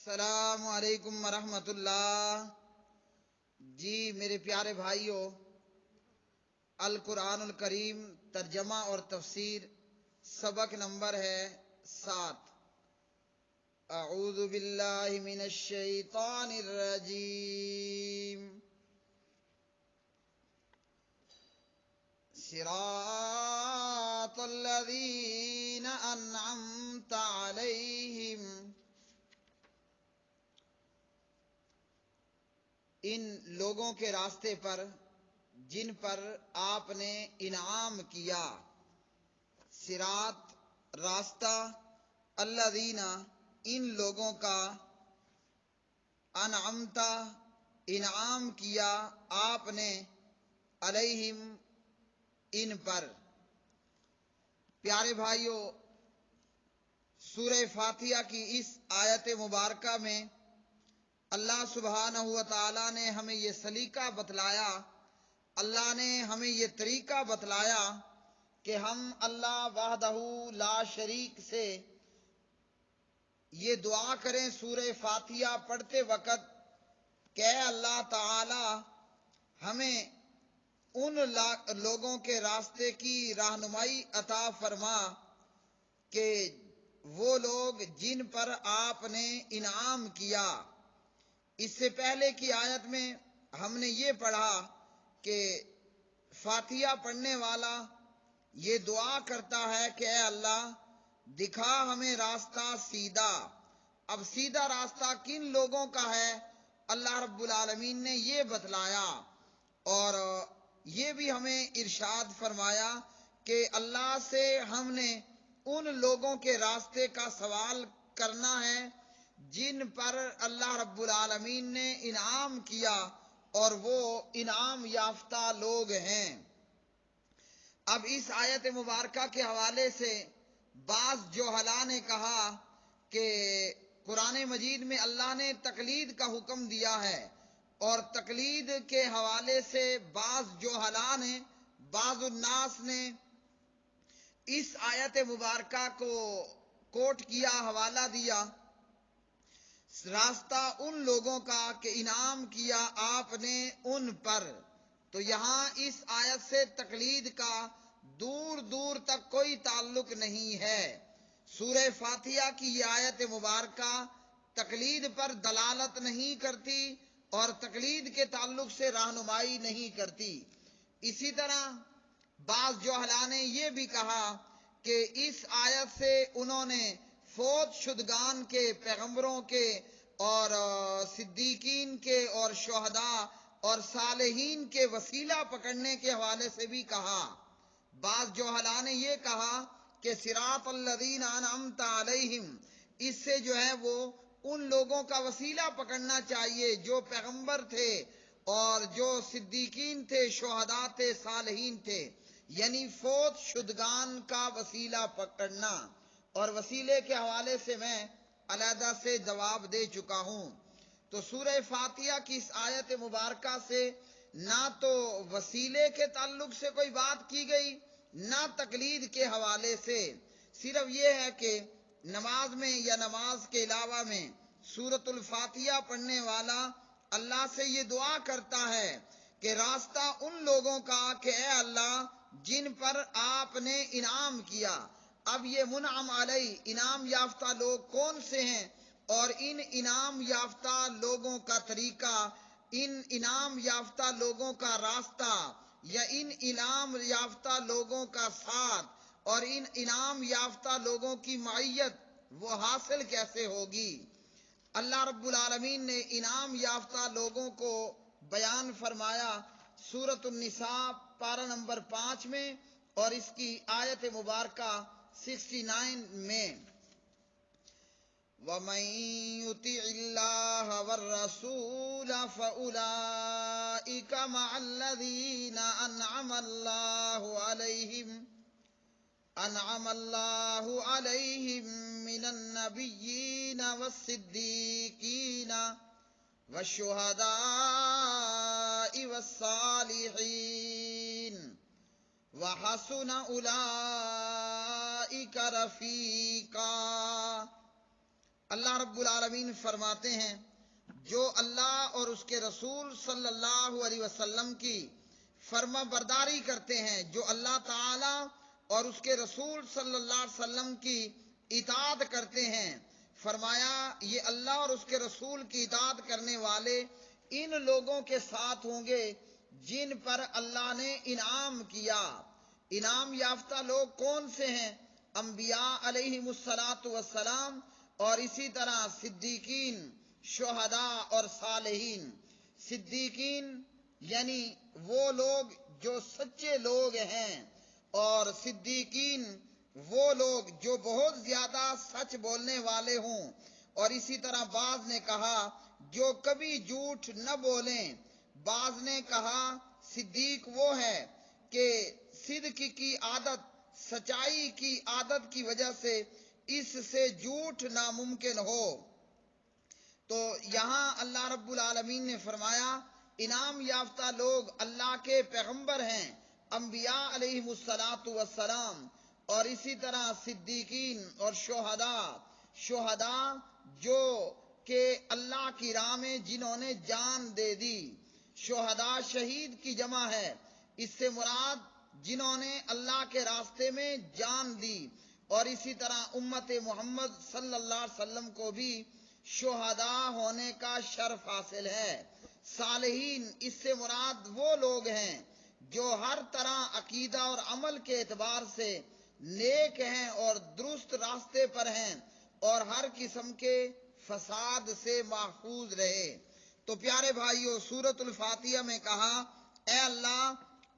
السلام علیکم ورحمۃ اللہ۔ جی میرے پیارے بھائیوں، القرآن الکریم ترجمہ اور تفسیر سبق نمبر ہے 7۔ اعوذ باللہ من الشیطان الرجیم۔ صراط الذین انعمت علیہم، ان لوگوں کے راستے پر جن پر آپ نے انعام کیا۔ صراط راستہ، الذین ان لوگوں کا، انعمتا انعام کیا آپ نے، علیہم ان پر۔ پیارے بھائیوں، سورہ فاتحہ کی اس آیت مبارکہ میں اللہ سبحانہ و تعالیٰ نے ہمیں یہ سلیقہ بتلایا، اللہ نے ہمیں یہ طریقہ بتلایا کہ ہم اللہ وحدہ لا شریک سے یہ دعا کریں سورہ فاتحہ پڑھتے وقت کہ اے اللہ تعالی ہمیں ان لوگوں کے راستے کی رہنمائی عطا فرما کہ وہ لوگ جن پر آپ نے انعام کیا۔ اس سے پہلے کی آیت میں ہم نے یہ پڑھا کہ فاتحہ پڑھنے والا یہ دعا کرتا ہے کہ اے اللہ دکھا ہمیں راستہ سیدھا۔ اب سیدھا راستہ کن لوگوں کا ہے، اللہ رب العالمین نے یہ بتلایا، اور یہ بھی ہمیں ارشاد فرمایا کہ اللہ سے ہم نے ان لوگوں کے راستے کا سوال کرنا ہے جن پر اللہ رب العالمین نے انعام کیا، اور وہ انعام یافتہ لوگ ہیں۔ اب اس آیت مبارکہ کے حوالے سے بعض جوہلاء نے کہا کہ قرآن مجید میں اللہ نے تقلید کا حکم دیا ہے، اور تقلید کے حوالے سے بعض جوہلاء نے، بعض الناس نے اس آیت مبارکہ کو کوٹ کیا، حوالہ دیا راستہ ان لوگوں کا کہ انعام کیا آپ نے ان پر۔ تو یہاں اس آیت سے تقلید کا دور دور تک کوئی تعلق نہیں ہے۔ سورہ فاتحہ کی یہ آیت مبارکہ تقلید پر دلالت نہیں کرتی اور تقلید کے تعلق سے رہنمائی نہیں کرتی۔ اسی طرح بعض جوہلاء نے یہ بھی کہا کہ اس آیت سے انہوں نے فوت شدگان کے، پیغمبروں کے اور صدیقین کے اور شہداء اور صالحین کے وسیلہ پکڑنے کے حوالے سے بھی کہا۔ بعض جوہلاء نے یہ کہا کہ صراط الذین انعمت علیہم، اس سے جو ہے وہ ان لوگوں کا وسیلہ پکڑنا چاہیے جو پیغمبر تھے اور جو صدیقین تھے، شہداء تھے، صالحین تھے، یعنی فوت شدگان کا وسیلہ پکڑنا۔ اور وسیلے کے حوالے سے میں علیحدہ سے جواب دے چکا ہوں۔ تو سورہ فاتحہ کی اس آیت مبارکہ سے نہ تو وسیلے کے تعلق سے کوئی بات کی گئی، نہ تقلید کے حوالے سے، صرف یہ ہے کہ نماز میں یا نماز کے علاوہ میں سورۃ الفاتحہ پڑھنے والا اللہ سے یہ دعا کرتا ہے کہ راستہ ان لوگوں کا کہ اے اللہ جن پر آپ نے انعام کیا۔ اب یہ منعم علیہ، انعام یافتہ لوگ کون سے ہیں، اور ان انعام یافتہ لوگوں کا طریقہ، ان انعام یافتہ لوگوں کا راستہ، یا ان انعام یافتہ لوگوں کا ساتھ اور ان انعام یافتہ لوگوں کی معیت وہ حاصل کیسے ہوگی۔ اللہ رب العالمین نے انعام یافتہ لوگوں کو بیان فرمایا سورۃ النساء پارہ نمبر 5 میں اور اس کی آیت مبارکہ 69 میں۔ وَمَن يُطِعِ اللَّهَ وَالرَّسُولَ فَأُولَٰئِكَ مَعَ الَّذِينَ أَنْعَمَ اللَّهُ عَلَيْهِم مِّنَ النَّبِيِّينَ وَالصِّدِّيقِينَ وَالشُّهَدَاءِ وَالصَّالِحِينَ وَحَسُنَ أُولَٰئِكَ رَفِيقًا۔ اللہ رب العالمین فرماتے ہیں جو اللہ اور اس کے رسول صلی اللہ علیہ وسلم کی فرما برداری کرتے ہیں، جو اللہ تعالی اور اس کے رسول صلی اللہ علیہ وسلم کی اطاعت کرتے ہیں، فرمایا یہ اللہ اور اس کے رسول کی اطاعت کرنے والے ان لوگوں کے ساتھ ہوں گے جن پر اللہ نے انعام کیا۔ انعام یافتہ لوگ کون سے ہیں؟ انبیاء علیہم الصلاۃ والسلام، اور اسی طرح صدیقین، شہداء اور صالحین۔ صدیقین یعنی وہ لوگ جو سچے لوگ ہیں، اور صدیقین وہ لوگ جو بہت زیادہ سچ بولنے والے ہوں، اور اسی طرح بعض نے کہا جو کبھی جھوٹ نہ بولیں۔ بعض نے کہا صدیق وہ ہے کہ صدق کی عادت، سچائی کی عادت کی وجہ سے اس سے جھوٹ ناممکن ہو۔ تو یہاں اللہ رب العالمین نے فرمایا انعام یافتہ لوگ اللہ کے پیغمبر ہیں، انبیاء علیہم الصلاۃ والسلام، اور اسی طرح صدیقین اور شہداء جو کہ اللہ کی راہ میں جنہوں نے جان دے دی۔ شہداء شہید کی جمع ہے، اس سے مراد جنہوں نے اللہ کے راستے میں جان دی، اور اسی طرح امت محمد صلی اللہ علیہ وسلم کو بھی شہداء ہونے کا شرف حاصل ہے۔ صالحین اس سے مراد وہ لوگ ہیں جو ہر طرح عقیدہ اور عمل کے اعتبار سے نیک ہیں اور درست راستے پر ہیں، اور ہر قسم کے فساد سے محفوظ رہے۔ تو پیارے بھائیو، سورۃ الفاتحہ میں کہا اے اللہ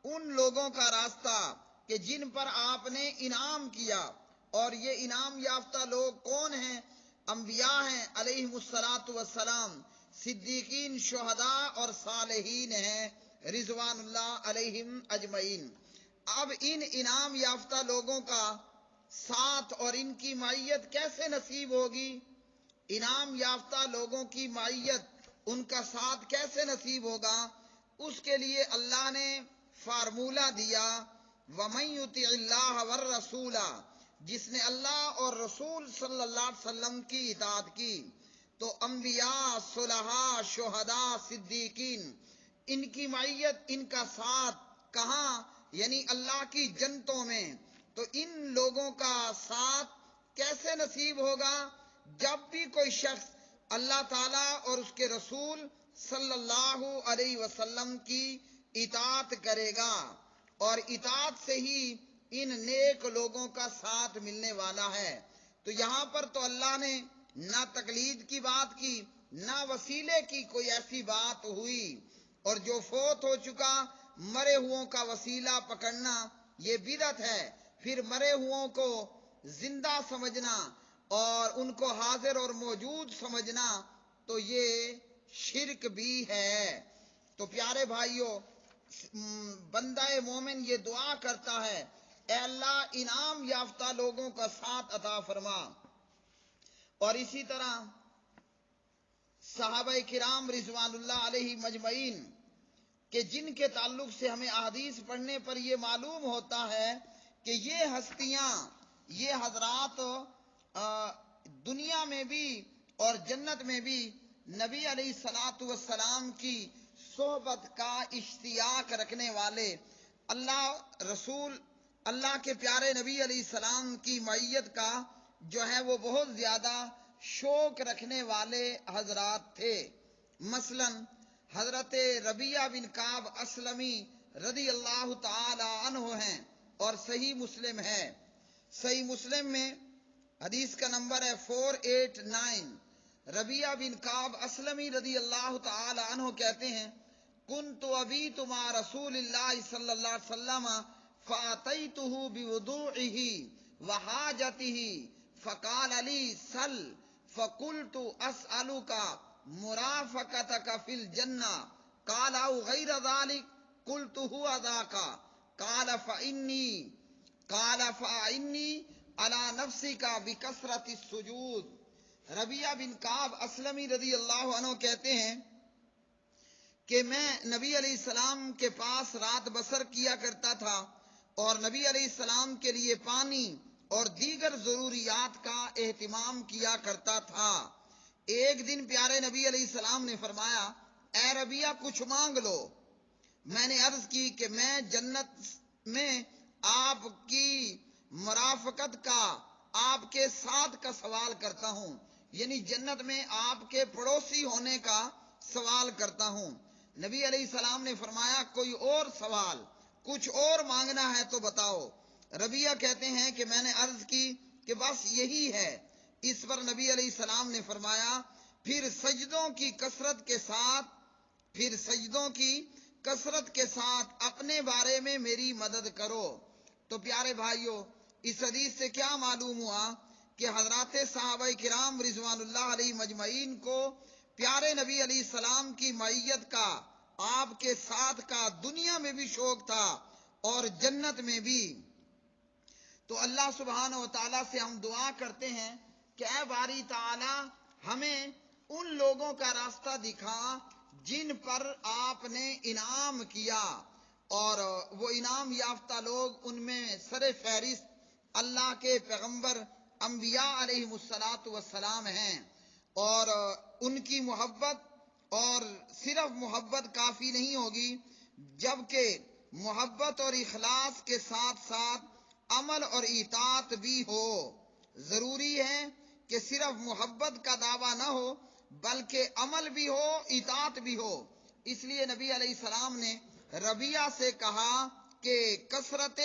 ان لوگوں کا راستہ کہ جن پر آپ نے انعام کیا، اور یہ انعام یافتہ لوگ کون ہیں؟ انبیاء ہیں علیہم الصلاۃ والسلام، صدیقین، شہداء اور صالحین ہیں رضوان اللہ علیہم اجمعین۔ اب ان انعام یافتہ لوگوں کا ساتھ اور ان کی معیت کیسے نصیب ہوگی؟ انعام یافتہ لوگوں کی معیت، ان کا ساتھ کیسے نصیب ہوگا؟ اس کے لیے اللہ نے فارمولہ دیا، وَمَن يُطِعِ اللَّهَ وَالرَّسُولَ، جس نے اللہ اور رسول صلی اللہ علیہ وسلم کی اطاعت کی، تو انبیاء، صلحاء، شہداء، صدیقین، ان کی معیت، ان کا ساتھ کہاں؟ یعنی اللہ کی جنتوں میں۔ تو ان لوگوں کا ساتھ کیسے نصیب ہوگا؟ جب بھی کوئی شخص اللہ تعالیٰ اور اس کے رسول صلی اللہ علیہ وسلم کی اطاعت کرے گا، اور اطاعت سے ہی ان نیک لوگوں کا ساتھ ملنے والا ہے۔ تو یہاں پر تو اللہ نے نہ تقلید کی بات کی، نہ وسیلے کی کوئی ایسی بات ہوئی، اور جو فوت ہو چکا مرے ہوں کا وسیلہ پکڑنا یہ بدعت ہے۔ پھر مرے ہوں کو زندہ سمجھنا اور ان کو حاضر اور موجود سمجھنا تو یہ شرک بھی ہے۔ تو پیارے بھائیو، بندہ مومن یہ دعا کرتا ہے اے اللہ انعام یافتہ لوگوں کا ساتھ عطا فرما۔ اور اسی طرح صحابہ کرام رضوان اللہ علیہ مجمعین کہ جن کے تعلق سے ہمیں احادیث پڑھنے پر یہ معلوم ہوتا ہے کہ یہ ہستیاں، یہ حضرات دنیا میں بھی اور جنت میں بھی نبی علیہ الصلاۃ والسلام کی صحبت کا اشتیاق رکھنے والے، اللہ رسول اللہ کے پیارے نبی علیہ السلام کی معیت کا جو ہے وہ بہت زیادہ شوق رکھنے والے حضرات تھے۔ مثلا حضرت ربیعہ بن کعب اسلمی رضی اللہ تعالی عنہ ہیں، اور صحیح مسلم ہے۔ صحیح مسلم میں حدیث کا نمبر ہے 489۔ ربیعہ بن کعب اسلمی رضی اللہ تعالی عنہ کہتے ہیں کنت ابیت مع رسول اللہ صلی اللہ علیہ وسلم فاتیتہ بوضوعہ وحاجتہ فقال لی سل فقلت اسألک مرافقتک فی الجنہ قال او غیر ذلك قلت هو ذاک قال فإنی علی نفسک بکثرۃ السجود۔ ربیعہ بن کعب اسلمی رضی اللہ عنہ کہتے ہیں کہ میں نبی علیہ السلام کے پاس رات بسر کیا کرتا تھا، اور نبی علیہ السلام کے لیے پانی اور دیگر ضروریات کا اہتمام کیا کرتا تھا۔ ایک دن پیارے نبی علیہ السلام نے فرمایا، اے ربیہ کچھ مانگ لو۔ میں نے عرض کی کہ میں جنت میں آپ کی مرافقت کا، آپ کے ساتھ کا سوال کرتا ہوں، یعنی جنت میں آپ کے پڑوسی ہونے کا سوال کرتا ہوں۔ نبی علیہ السلام نے فرمایا، کوئی اور سوال، کچھ اور مانگنا ہے تو بتاؤ۔ ربیہ کہتے ہیں کہ میں نے عرض کی کہ بس یہی ہے۔ اس پر نبی علیہ السلام نے فرمایا، پھر سجدوں کی کثرت کے ساتھ اپنے بارے میں میری مدد کرو۔ تو پیارے بھائیوں، اس حدیث سے کیا معلوم ہوا کہ حضرات صحابہ کرام رضوان اللہ علیہ مجمعین کو پیارے نبی علیہ السلام کی معیت کا، آپ کے ساتھ کا دنیا میں بھی شوق تھا اور جنت میں بھی۔ تو اللہ سبحانہ و تعالیٰ سے ہم دعا کرتے ہیں کہ اے باری تعالیٰ، ہمیں ان لوگوں کا راستہ دکھا جن پر آپ نے انعام کیا، اور وہ انعام یافتہ لوگ، ان میں سر فہرست اللہ کے پیغمبر انبیاء علیہ الصلاۃ والسلام ہیں، اور ان کی محبت، اور صرف محبت کافی نہیں ہوگی، جبکہ محبت اور اخلاص کے ساتھ ساتھ عمل اور اطاعت بھی ہو۔ ضروری ہے کہ صرف محبت کا دعویٰ نہ ہو بلکہ عمل بھی ہو، اطاعت بھی ہو۔ اس لیے نبی علیہ السلام نے ربیہ سے کہا کہ کثرت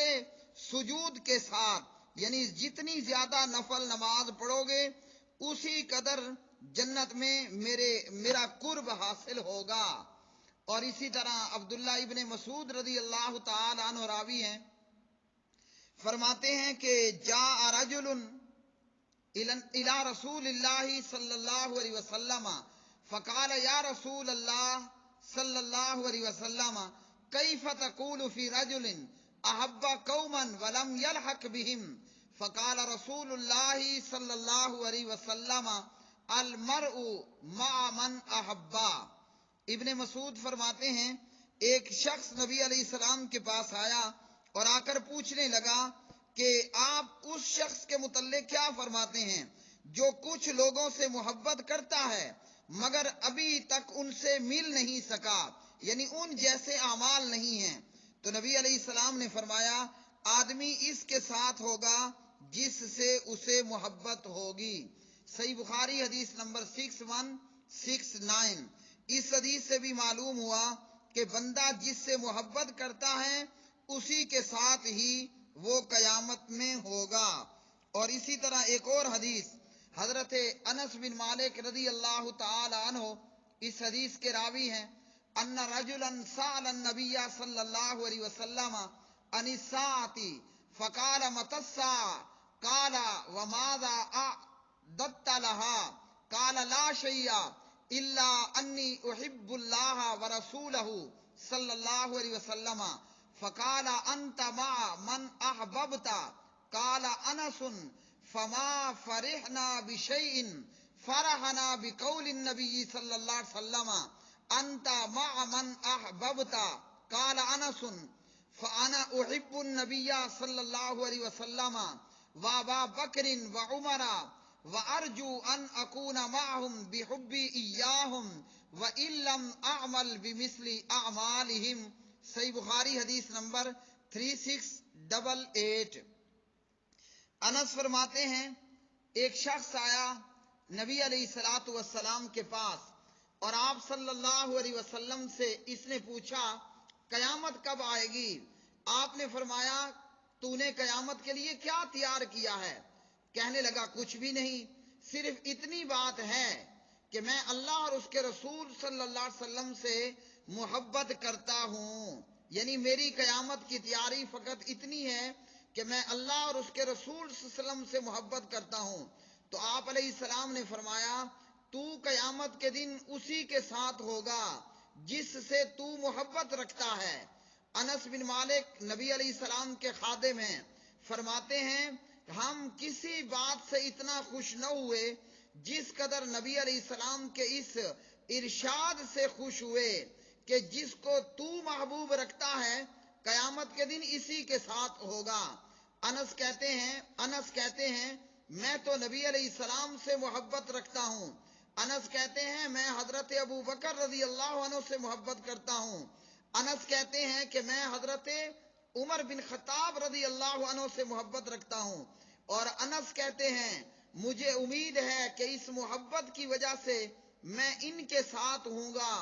سجود کے ساتھ، یعنی جتنی زیادہ نفل نماز پڑھو گے اسی قدر جنت میں میرا قرب حاصل ہوگا۔ اور اسی طرح عبداللہ ابن مسعود رضی اللہ تعالی عنہ راوی ہیں، فرماتے ہیں کہ جاء رجل الى رسول اللہ صلی اللہ علیہ وسلم فقال یا رسول اللہ صلی اللہ علیہ وسلم کیف تقول فی رجل احب قوما ولم يلحق بهم فقال رسول اللہ صلی اللہ علیہ وسلم المرء مع من احبا۔ ابن مسعود فرماتے ہیں، ایک شخص نبی علیہ السلام کے پاس آیا اور آ کر پوچھنے لگا کہ آپ اس شخص کے متعلق کیا فرماتے ہیں جو کچھ لوگوں سے محبت کرتا ہے مگر ابھی تک ان سے مل نہیں سکا، یعنی ان جیسے اعمال نہیں ہیں۔ تو نبی علیہ السلام نے فرمایا، آدمی اس کے ساتھ ہوگا جس سے اسے محبت ہوگی۔ صحیح بخاری حدیث نمبر 6169۔ اس حدیث سے بھی معلوم ہوا کہ بندہ جس سے محبت کرتا ہے اسی کے ساتھ ہی وہ قیامت میں ہوگا۔ اور اسی طرح ایک اور حدیث، حضرت انس بن مالک رضی اللہ تعالی عنہ اس حدیث کے راوی ہیں، ان رجلا سأل النبی صلی اللہ علیہ وسلم عن الساعۃ فقال متى الساعۃ قال وماذا اعددت لها قال لا شيء الا انی احب اللہ ورسولہ صلی اللہ علیہ وسلم فقال انت مع من احببت قال انس فما فرحنا بشيء فرحنا بقول النبي صلى الله عليه وسلم انت مع من احببت قال انس فانا احب النبي صلى الله عليه وسلم وابا بکر وعمر وارجو ان اكون معهم بحبي اياهم وان لم اعمل بمثل اعمالهم۔ صحیح بخاری حدیث نمبر 3688۔ انس فرماتے ہیں، ایک شخص آیا نبی علیہ الصلاۃ والسلام کے پاس اور آپ صلی اللہ علیہ وسلم سے اس نے پوچھا قیامت کب آئے گی؟ آپ نے فرمایا تو نے قیامت کے لیے کیا تیار کیا ہے؟ کہنے لگا کچھ بھی نہیں، صرف اتنی بات ہے کہ میں اللہ اور اس کے رسول صلی اللہ علیہ وسلم سے محبت کرتا ہوں، یعنی میری قیامت کی تیاری فقط اتنی ہے کہ میں اللہ اور اس کے رسول صلی اللہ علیہ وسلم سے محبت کرتا ہوں۔ تو آپ علیہ السلام نے فرمایا تو قیامت کے دن اسی کے ساتھ ہوگا جس سے تو محبت رکھتا ہے۔ انس بن مالک نبی علیہ السلام کے خادم ہیں، فرماتے ہیں ہم کسی بات سے اتنا خوش نہ ہوئے جس قدر نبی علیہ السلام کے اس ارشاد سے خوش ہوئے کہ جس کو تو محبوب رکھتا ہے قیامت کے دن اسی کے ساتھ ہوگا۔ انس کہتے ہیں میں تو نبی علیہ السلام سے محبت رکھتا ہوں۔ انس کہتے ہیں میں حضرت ابو بکر رضی اللہ عنہ سے محبت کرتا ہوں۔ انس کہتے ہیں کہ میں حضرت عمر بن خطاب رضی اللہ عنہ سے محبت رکھتا ہوں، اور انس کہتے ہیں مجھے امید ہے کہ اس محبت کی وجہ سے میں ان کے ساتھ ہوں گا،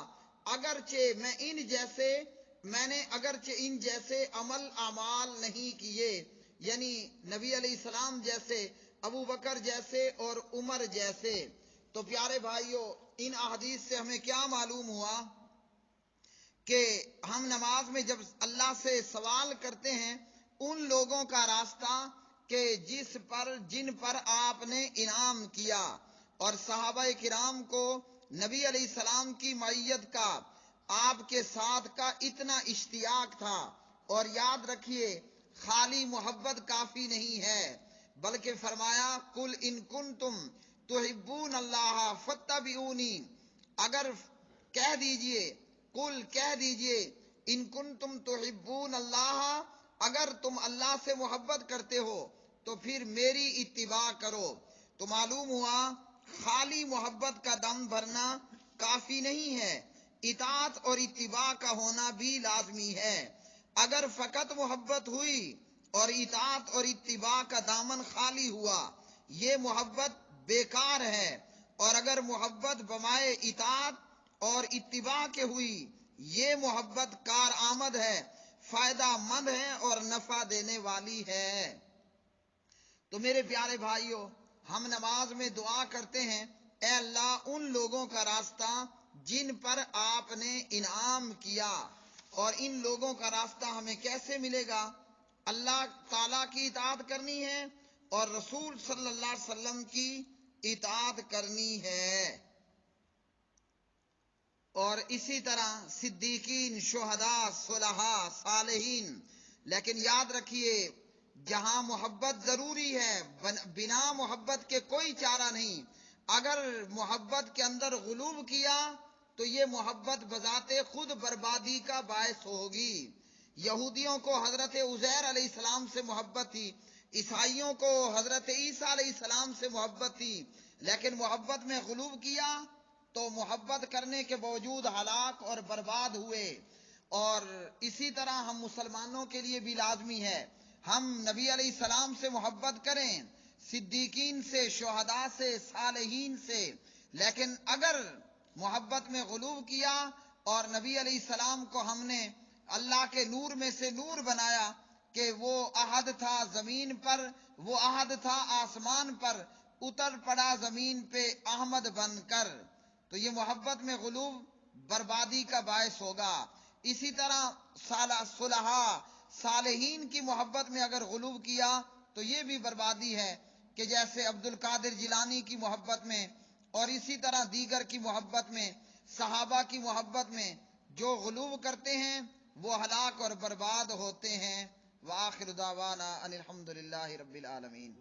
میں نے اگرچہ ان جیسے اعمال نہیں کیے، یعنی نبی علیہ السلام جیسے، ابو بکر جیسے اور عمر جیسے۔ تو پیارے بھائیو، ان احادیث سے ہمیں کیا معلوم ہوا کہ ہم نماز میں جب اللہ سے سوال کرتے ہیں ان لوگوں کا راستہ کہ جن پر آپ نے انعام کیا، اور صحابہ کرام کو نبی علیہ السلام کی معیت کا، آپ کے ساتھ کا اتنا اشتیاق تھا۔ اور یاد رکھیے، خالی محبت کافی نہیں ہے، بلکہ فرمایا قل ان کنتم تحبون اللہ فاتبعونی، اگر کہہ دیجئے ان کنتم تحبون اللہ، اگر تم اللہ سے محبت کرتے ہو تو پھر میری اتباع کرو۔ تو معلوم ہوا خالی محبت کا دم بھرنا کافی نہیں ہے، اطاعت اور اتباع کا ہونا بھی لازمی ہے۔ اگر فقط محبت ہوئی اور اطاعت اور اتباع کا دامن خالی ہوا، یہ محبت بیکار ہے، اور اگر محبت بمائے اطاعت اور اتباع کے ہوئی، یہ محبت کارآمد ہے، فائدہ مند ہے اور نفع دینے والی ہے۔ تو میرے پیارے بھائیو، ہم نماز میں دعا کرتے ہیں اے اللہ ان لوگوں کا راستہ جن پر آپ نے انعام کیا، اور ان لوگوں کا راستہ ہمیں کیسے ملے گا؟ اللہ تعالیٰ کی اطاعت کرنی ہے اور رسول صلی اللہ علیہ وسلم کی اطاعت کرنی ہے، اور اسی طرح صدیقین، شہداء، صلحاء، صالحین۔ لیکن یاد رکھیے، جہاں محبت ضروری ہے، بنا محبت کے کوئی چارہ نہیں۔ اگر محبت کے اندر غلو کیا تو یہ محبت بذات خود بربادی کا باعث ہوگی۔ یہودیوں کو حضرت عزیر علیہ السلام سے محبت تھی، عیسائیوں کو حضرت عیسیٰ علیہ السلام سے محبت تھی، لیکن محبت میں غلو کیا تو محبت کرنے کے باوجود ہلاک اور برباد ہوئے۔ اور اسی طرح ہم مسلمانوں کے لیے بھی لازمی ہے ہم نبی علیہ السلام سے محبت کریں، صدیقین سے، شہداء سے، صالحین سے، لیکن اگر محبت میں غلو کیا اور نبی علیہ السلام کو ہم نے اللہ کے نور میں سے نور بنایا کہ وہ عہد تھا زمین پر، وہ عہد تھا آسمان پر، اتر پڑا زمین پہ احمد بن کر، تو یہ محبت میں غلو بربادی کا باعث ہوگا۔ اسی طرح صلحاء، صالحین کی محبت میں اگر غلو کیا تو یہ بھی بربادی ہے، کہ جیسے عبد القادر جیلانی کی محبت میں اور اسی طرح دیگر کی محبت میں، صحابہ کی محبت میں جو غلو کرتے ہیں وہ ہلاک اور برباد ہوتے ہیں۔ وآخر دعوانا ان الحمد للہ رب العالمین۔